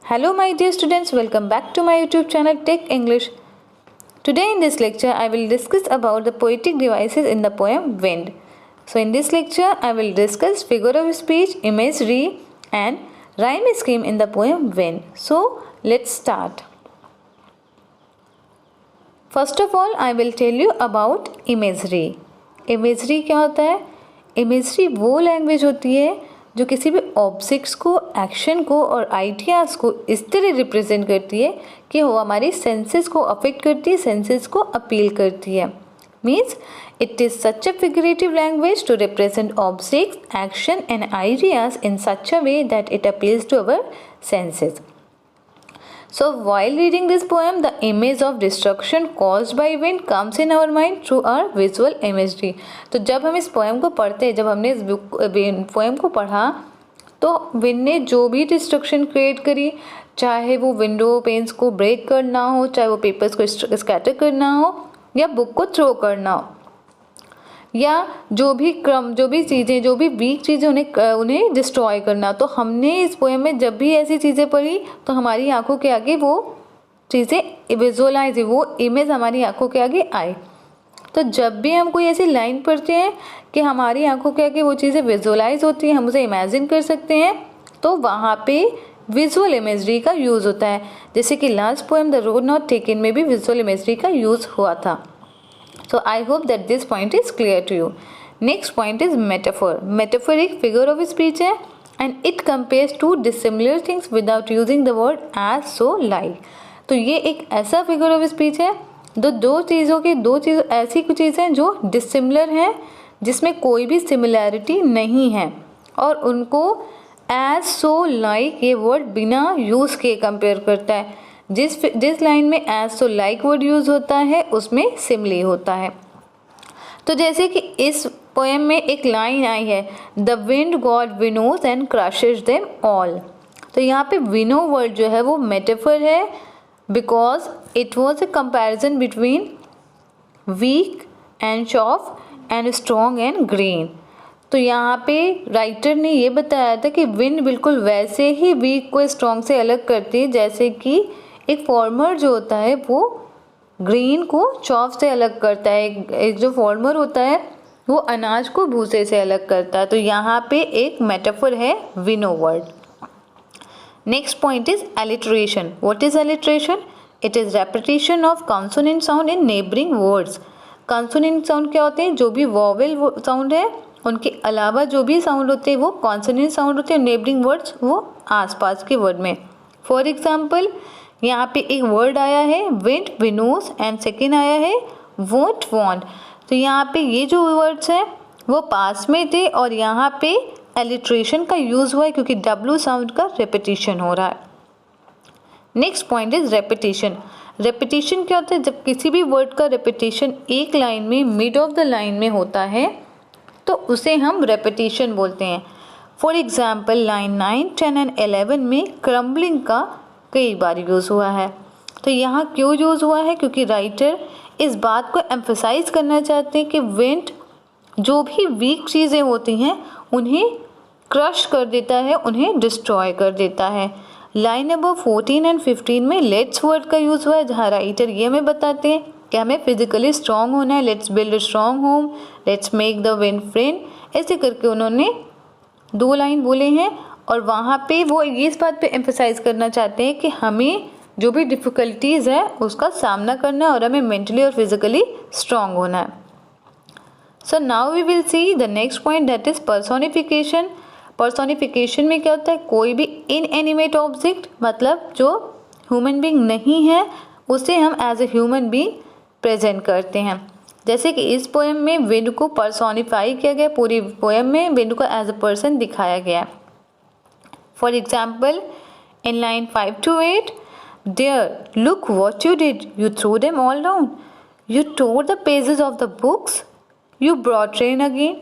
Hello my dear students, welcome back to my YouTube channel Tech English. Today in this lecture I will discuss about the poetic devices in the poem Wind. So in this lecture I will discuss figure of speech, imagery and rhyme scheme in the poem Wind. So let's start. First of all I will tell you about imagery. Imagery क्या होता है? Imagery वो language होती है जो किसी भी objects को, एक्शन को और आइडियाज़ को इस तरह रिप्रेजेंट करती है कि वो हमारी सेंसेस को अफेक्ट करती है, सेंसेस को अपील करती है. Means it is such a figurative language to represent objects, action and ideas in such a way that it appeals to our senses. So while reading this poem, the image of destruction caused by wind comes in our mind through our visual imagery. तो जब हम इस poem को पढ़ते हैं, जब हमने इस पोएम को पढ़ा तो विंड ने जो भी डिस्ट्रक्शन क्रिएट करी, चाहे वो विंडो पेन्स को ब्रेक करना हो, चाहे वो पेपर्स को स्कैटर करना हो या बुक को थ्रो करना हो, या जो भी चीज़ें, जो भी वीक चीज़ें उन्हें डिस्ट्रॉय करना. तो हमने इस पोएम में जब भी ऐसी चीज़ें पढ़ी तो हमारी आंखों के आगे वो चीज़ें विजुअलाइज, वो इमेज हमारी आंखों के आगे आए. तो जब भी हम कोई ऐसी लाइन पढ़ते हैं कि हमारी आंखों के आगे वो चीज़ें विजुअलाइज होती हैं, हम उसे इमेजिन कर सकते हैं, तो वहाँ पे विजुअल इमेजरी का यूज़ होता है. जैसे कि last poem the road not taken में भी विजुअल इमेजरी का यूज़ हुआ था. So I hope that this point is clear to you. Next point is metaphor. Metaphor एक figure of speech है and it compares two dissimilar things without using the word as, so, like. तो ये एक ऐसा figure of speech है दो चीज़ ऐसी कुछ चीज़ें हैं जो dissimilar हैं, जिसमें कोई भी similarity नहीं है, और उनको as, so, like ये word बिना use के compare करता है. जिस लाइन में as so like word use होता है उसमें सिमिली होता है. तो जैसे कि इस पोएम में एक लाइन आई है, the wind god winnows and crushes them all. तो यहाँ पे विनो वर्ड जो है वो मेटाफर है, because it was a comparison between weak and soft and strong and green. तो यहाँ पे राइटर ने ये बताया था कि विंड बिल्कुल वैसे ही वीक को स्ट्रॉन्ग से अलग करती है जैसे कि एक फार्मर जो होता है वो ग्रीन को चॉफ से अलग करता है. एक जो फार्मर होता है वो अनाज को भूसे से अलग करता है. तो यहाँ पे एक मेटाफर है winnow word. Next point is alliteration. What is alliteration? It is repetition of consonant sound in neighbouring words. Consonant sound क्या होते हैं? जो भी वॉवेल साउंड है उनके अलावा जो भी साउंड होते हैं वो कॉन्सोनेंट साउंड होते हैं. नेबरिंग वर्ड्स वो आसपास के वर्ड में. फॉर एग्जाम्पल यहाँ पे एक वर्ड आया है विंड, विनोस एंड सेकेंड आया है वोंट, वॉन्ट. तो यहाँ पे ये जो वर्ड्स हैं वो पास में थे और यहाँ पे एलिट्रेशन का यूज़ हुआ है क्योंकि डब्ल्यू साउंड का रेपिटेशन हो रहा है. Next point is repetition. Repetition क्या होता है? जब किसी भी वर्ड का रेपिटेशन एक लाइन में मिड ऑफ द लाइन में होता है तो उसे हम रेपिटेशन बोलते हैं. फॉर एग्जाम्पल लाइन 9, 10 एंड 11 में क्रम्बलिंग का कई बार यूज़ हुआ है. तो यहाँ क्यों यूज़ हुआ है? क्योंकि राइटर इस बात को एम्फसाइज करना चाहते हैं कि विंड जो भी वीक चीज़ें होती हैं उन्हें क्रश कर देता है, उन्हें डिस्ट्रॉय कर देता है. लाइन नंबर 14 एंड 15 में लेट्स वर्ड का यूज़ हुआ है, जहाँ राइटर ये हमें बताते हैं कि हमें फिजिकली स्ट्रॉन्ग होना है. Let's build a strong home, let's make the wind friend. ऐसे करके उन्होंने 2 लाइन बोले हैं और वहाँ पे वो इस बात पे एम्फसाइज करना चाहते हैं कि हमें जो भी डिफ़िकल्टीज़ है उसका सामना करना है और हमें मेंटली और फिजिकली स्ट्रॉन्ग होना है. So now we will see the next point, that is personification. Personification में क्या होता है? कोई भी इनएनिमेट ऑब्जेक्ट, मतलब जो ह्यूमन बीइंग नहीं है, उसे हम as a human being present करते हैं. जैसे कि इस पोएम में विंड को पर्सोनिफाई किया गया. पूरी पोएम में विंड को एज अ पर्सन दिखाया गया है. For example, in line 5 to 8, there, look what you did. You threw them all down. You tore the pages of the books. You brought rain again.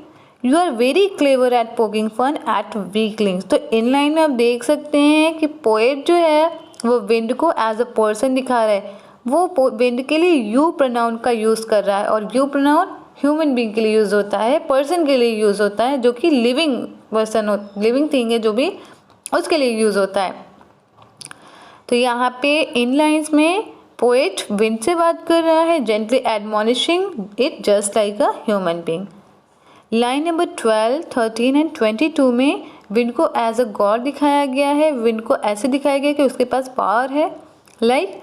You are very clever at poking fun at weaklings. तो in line में आप देख सकते हैं कि poet जो है वो विंड को एज अ पर्सन दिखा रहा है. वो विंड के लिए यू प्रोनाउन का यूज़ कर रहा है और यू प्रोनाउन ह्यूमन बीइंग के लिए यूज़ होता है, पर्सन के लिए यूज़ होता है, जो कि लिविंग पर्सन लिविंग थिंग है, जो भी उसके लिए यूज़ होता है. तो यहाँ पे इन लाइन्स में पोएट विंड से बात कर रहा है, gently admonishing it just like a human being. Line number 12, 13 and 22 में विंड को एज अ गॉड दिखाया गया है। विंड को ऐसे दिखाया गया कि उसके पास पावर है, like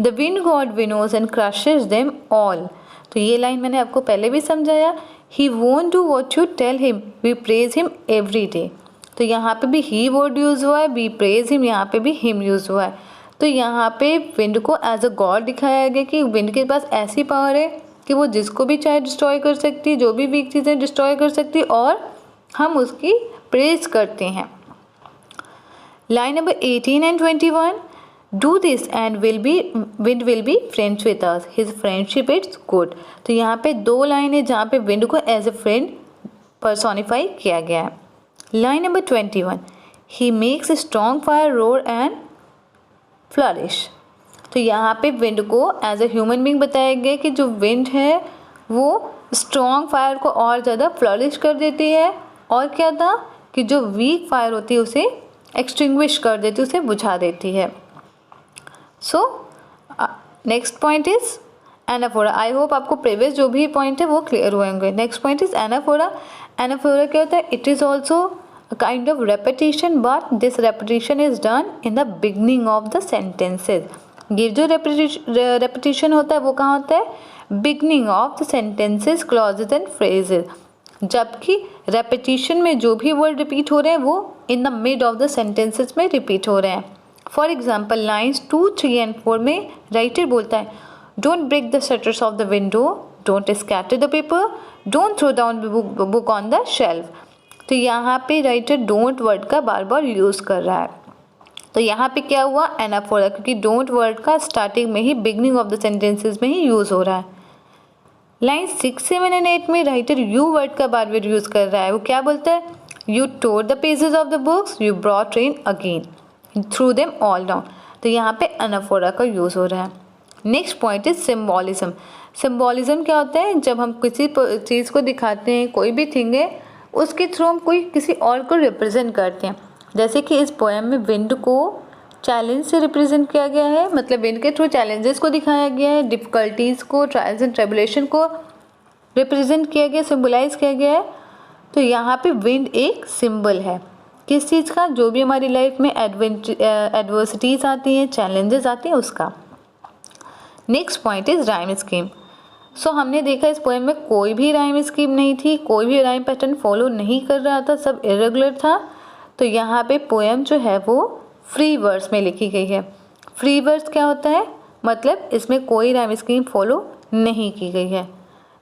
the wind god winnows and crushes them all. तो ये लाइन मैंने आपको पहले भी समझाया। He won't do what you tell him, we praise him every day. तो यहाँ पे भी ही वर्ड यूज हुआ है, वी प्रेज हिम यहाँ पे भी हिम यूज हुआ है। तो यहाँ पे विंड को एज अ गॉड दिखाया गया कि विंड के पास ऐसी पावर है कि वो जिसको भी चाहे डिस्ट्रॉय कर सकती है, जो भी वीक चीज़ें डिस्ट्रॉय कर सकती है, और हम उसकी प्रेज करते हैं। Line number 18 and 21, do this and wind will be friends with us, his friendship it's good. तो यहाँ पे दो लाइन है जहाँ पे विंड को एज ए फ्रेंड पर्सोनिफाई किया गया है। Line number 21, he makes strong fire roar and flourish. तो यहाँ पे विंड को एज ए ह्यूमन बीइंग बताया गया कि जो विंड है वो स्ट्रॉन्ग फायर को और ज़्यादा फ्लरिश कर देती है, और क्या था कि जो वीक फायर होती है उसे एक्सटिंग्विश कर देती है, उसे बुझा देती है। So next point is anaphora. I hope आपको प्रीवियस जो भी पॉइंट है वो क्लियर हुए होंगे। Next point is anaphora. Anaphora क्या होता है? It is also a kind of repetition, but this repetition is done in the beginning of the sentences. ये जो repetition होता है वो कहाँ होता है? beginning of the sentences, clauses and phrases. जबकि repetition में जो भी word repeat हो रहे हैं वो in the mid of the sentences में repeat हो रहे हैं। For example, lines 2, 3 and 4 में writer बोलता है don't break the shutters of the window, don't scatter the paper, don't throw down the book on the shelf. तो यहाँ पे राइटर डोंट वर्ड का बार बार यूज़ कर रहा है। तो यहाँ पे क्या हुआ? एनाफोरा, क्योंकि डोंट वर्ड का स्टार्टिंग में ही बिगनिंग ऑफ द सेंटेंसेस में ही यूज़ हो रहा है। लाइन 6, 7 एंड 8 में राइटर यू वर्ड का बार बार यूज़ कर रहा है। वो क्या बोलता है? You tore the pages of the books, you brought train again, through them all down. तो यहाँ पे एनाफोरा का यूज़ हो रहा है। Next point is symbolism. Symbolism क्या होता है? जब हम किसी चीज़ को दिखाते हैं, कोई भी थिंग है, उसके थ्रू हम कोई किसी और को रिप्रेजेंट करते हैं। जैसे कि इस पोएम में विंड को चैलेंज से रिप्रेजेंट किया गया है, मतलब विंड के थ्रू चैलेंजेस को दिखाया गया है, डिफ़िकल्टीज़ को, ट्रायल्स एंड ट्रिबुलेशन को रिप्रेजेंट किया गया, सिम्बलाइज किया गया है। तो यहाँ पे विंड एक सिंबल है किस चीज़ का? जो भी हमारी लाइफ में एडवर्सिटीज़ आती हैं, चैलेंजेस आते हैं, उसका। Next point is rhyme scheme. So हमने देखा इस पोएम में कोई भी राइम स्कीम नहीं थी, कोई भी राइम पैटर्न फॉलो नहीं कर रहा था, सब इरेगुलर था। तो यहाँ पे पोएम जो है वो फ्री वर्ड्स में लिखी गई है। फ्री वर्ड्स क्या होता है? मतलब इसमें कोई राइम स्कीम फॉलो नहीं की गई है।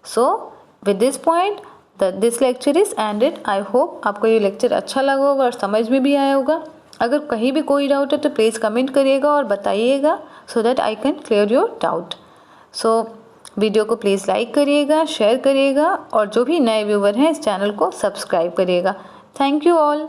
So with this point this lecture is ended. I hope आपको ये लेक्चर अच्छा लगा होगा और समझ में भी आया होगा। अगर कहीं भी कोई डाउट है तो प्लीज़ कमेंट करिएगा और बताइएगा, so that I can clear your doubt. So video को प्लीज़ लाइक करिएगा, शेयर करिएगा, और जो भी नए व्यूवर हैं इस चैनल को सब्सक्राइब करिएगा। Thank you all.